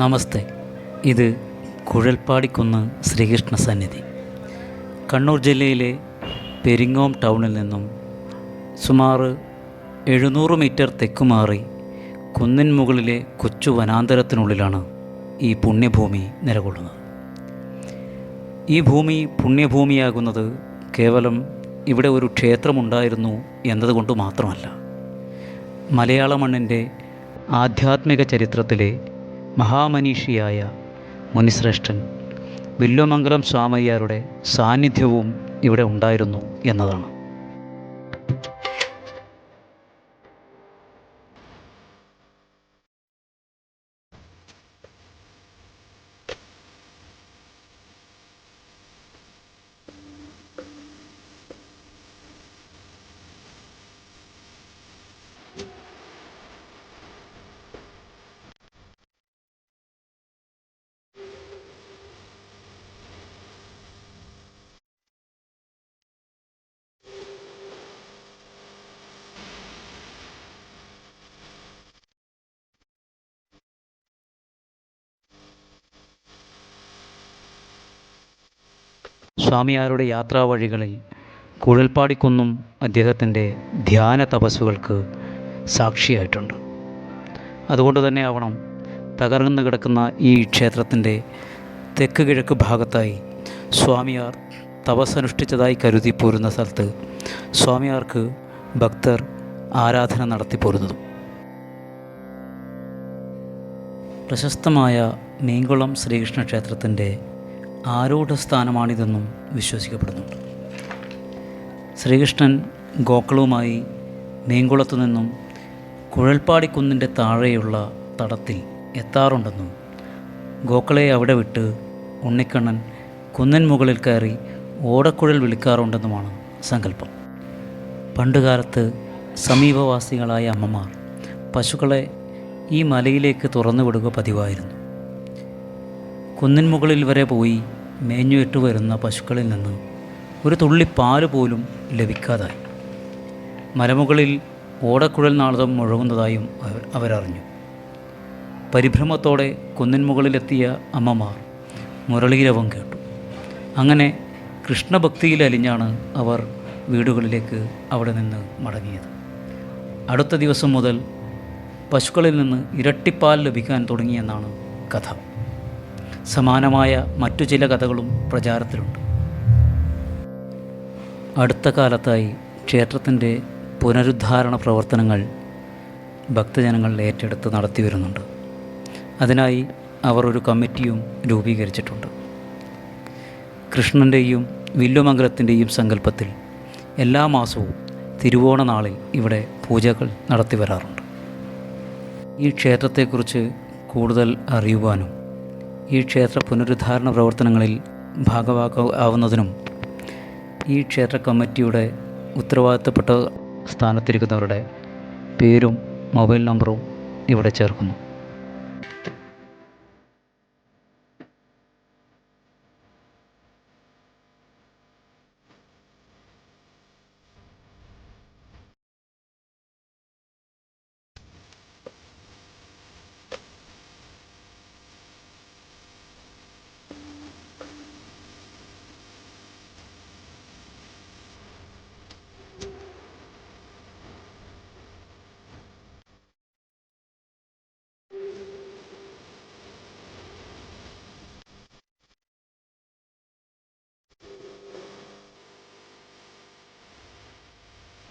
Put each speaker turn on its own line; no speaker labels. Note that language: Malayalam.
നമസ്തേ. ഇത് കുഴൽപ്പാടിക്കുന്ന് ശ്രീകൃഷ്ണ സന്നിധി. കണ്ണൂർ ജില്ലയിലെ പെരിങ്ങോം ടൗണിൽ നിന്നും സുമാർ 700 മീറ്റർ തെക്കുമാറി കുന്നിൻ മുകളിലെ കൊച്ചു വനാന്തരത്തിനുള്ളിലാണ് ഈ പുണ്യഭൂമി നിലകൊള്ളുന്നത്. ഈ ഭൂമി പുണ്യഭൂമിയാകുന്നത് കേവലം ഇവിടെ ഒരു ക്ഷേത്രമുണ്ടായിരുന്നു എന്നതുകൊണ്ട് മാത്രമല്ല, മലയാള മണ്ണിൻ്റെ ആധ്യാത്മിക ചരിത്രത്തിലെ മഹാമനീഷിയായ മുനിശ്രേഷ്ഠൻ വില്വമംഗലം സ്വാമിയാരുടെ സാന്നിധ്യവും ഇവിടെ ഉണ്ടായിരുന്നു എന്നതാണ്. സ്വാമിയാരുടെ യാത്രാവഴികളിൽ കുഴൽപ്പാടിക്കുന്നും അദ്ദേഹത്തിൻ്റെ ധ്യാന തപസ്സുകൾക്ക് സാക്ഷിയായിട്ടുണ്ട്. അതുകൊണ്ട് തന്നെ ആവണം തകർന്നു കിടക്കുന്ന ഈ ക്ഷേത്രത്തിൻ്റെ തെക്ക് കിഴക്ക് ഭാഗത്തായി സ്വാമിയാർ തപസ്സനുഷ്ഠിച്ചതായി കരുതിപ്പോരുന്ന സ്ഥലത്ത് സ്വാമിയാർക്ക് ഭക്തർ ആരാധന നടത്തിപ്പോരുന്നതും. പ്രശസ്തമായ മീങ്കുളം ശ്രീകൃഷ്ണ ക്ഷേത്രത്തിൻ്റെ ആരൂഢസ്ഥാനമാണിതെന്നും വിശ്വസിക്കപ്പെടുന്നുണ്ട്. ശ്രീകൃഷ്ണൻ ഗോക്കളുമായി മീങ്കുളത്തു നിന്നും കുഴൽപ്പാടിക്കുന്നിൻ്റെ താഴെയുള്ള തടത്തിൽ എത്താറുണ്ടെന്നും ഗോക്കളെ അവിടെ വിട്ട് ഉണ്ണിക്കണ്ണൻ കുന്നിൻ മുകളിൽ കയറി ഓടക്കുഴൽ വിളിക്കാറുണ്ടെന്നുമാണ് സങ്കല്പം. പണ്ടുകാലത്ത് സമീപവാസികളായ അമ്മമാർ പശുക്കളെ ഈ മലയിലേക്ക് തുറന്നുവിടുക പതിവായിരുന്നു. കുന്നിൻ മുകളിൽ വരെ പോയി മേഞ്ഞുവിട്ടു വരുന്ന പശുക്കളിൽ നിന്ന് ഒരു തുള്ളി പാല് പോലും ലഭിക്കാതായി. മലമുകളിൽ ഓടക്കുഴൽ നാദം മുഴങ്ങുന്നതായും അവരറിഞ്ഞു. പരിഭ്രമത്തോടെ കുന്നിൻ മുകളിലെത്തിയ അമ്മമാർ മുരളീരവം കേട്ടു. അങ്ങനെ കൃഷ്ണഭക്തിയിൽ അലിഞ്ഞാണ് അവർ വീടുകളിലേക്ക് അവിടെ നിന്ന് മടങ്ങിയത്. അടുത്ത ദിവസം മുതൽ പശുക്കളിൽ നിന്ന് ഇരട്ടിപ്പാൽ ലഭിക്കാൻ തുടങ്ങിയെന്നാണ് കഥ. സമാനമായ മറ്റു ചില കഥകളും പ്രചാരത്തിലുണ്ട്. അടുത്ത കാലത്തായി ക്ഷേത്രത്തിൻ്റെ പുനരുദ്ധാരണ പ്രവർത്തനങ്ങൾ ഭക്തജനങ്ങൾ ഏറ്റെടുത്ത് നടത്തി വരുന്നുണ്ട്. അതിനായി അവർ ഒരു കമ്മിറ്റിയും രൂപീകരിച്ചിട്ടുണ്ട്. കൃഷ്ണൻ്റെയും വില്വമംഗലത്തിൻ്റെയും സങ്കല്പത്തിൽ എല്ലാ മാസവും തിരുവോണ നാളിൽ ഇവിടെ പൂജകൾ നടത്തി വരാറുണ്ട്. ഈ ക്ഷേത്രത്തെക്കുറിച്ച് കൂടുതൽ അറിയുവാനും ഈ ക്ഷേത്ര പുനരുദ്ധാരണ പ്രവർത്തനങ്ങളിൽ ഭാഗമാകാവുന്നതിനും ഈ ക്ഷേത്ര കമ്മിറ്റിയുടെ ഉത്തരവാദിത്തപ്പെട്ട സ്ഥാനത്തിരിക്കുന്നവരുടെ പേരും മൊബൈൽ നമ്പറും ഇവിടെ ചേർക്കുന്നു.